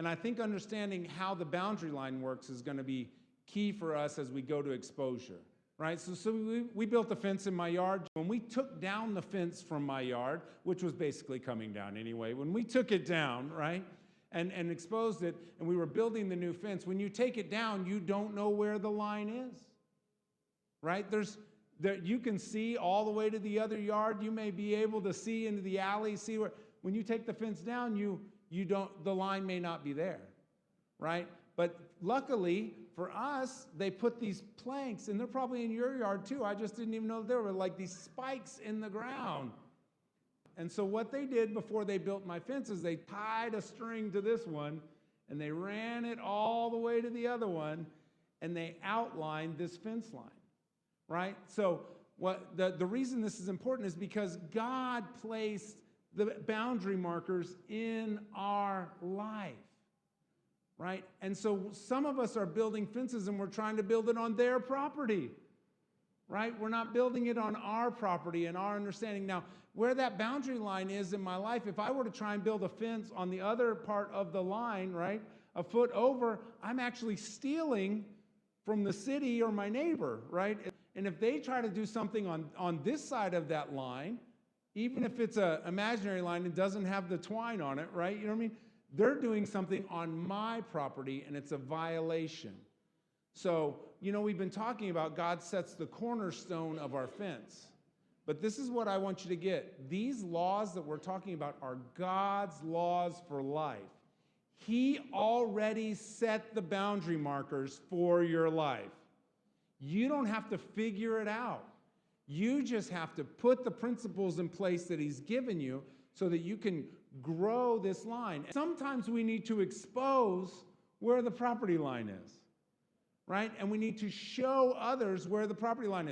And I think understanding how the boundary line works is going to be key for us as we go to exposure, right? So we built a fence in my yard. When we took down the fence from my yard, which was basically coming down anyway, when we took it down, right, and exposed it, and we were building the new fence, when you take it down, you don't know where the line is, right? You can see all the way to the other yard. You may be able to see into the alley, see where. When you take the fence down, the line may not be there, right? But luckily for us, they put these planks, and they're probably in your yard too. I just didn't even know there were like these spikes in the ground. And so what they did before they built my fence is they tied a string to this one, and they ran it all the way to the other one, and they outlined this fence line, right? So the reason this is important is because God placed the boundary markers in our life, right? And so some of us are building fences and we're trying to build it on their property, right? We're not building it on our property and our understanding. Now, where that boundary line is in my life, if I were to try and build a fence on the other part of the line, right, a foot over, I'm actually stealing from the city or my neighbor, right? And if they try to do something on this side of that line, even if it's an imaginary line and doesn't have the twine on it, right? You know what I mean? They're doing something on my property, and it's a violation. So, we've been talking about God sets the cornerstone of our fence. But this is what I want you to get. These laws that we're talking about are God's laws for life. He already set the boundary markers for your life. You don't have to figure it out. You just have to put the principles in place that He's given you so that you can grow this line. Sometimes we need to expose where the property line is, right? And we need to show others where the property line is.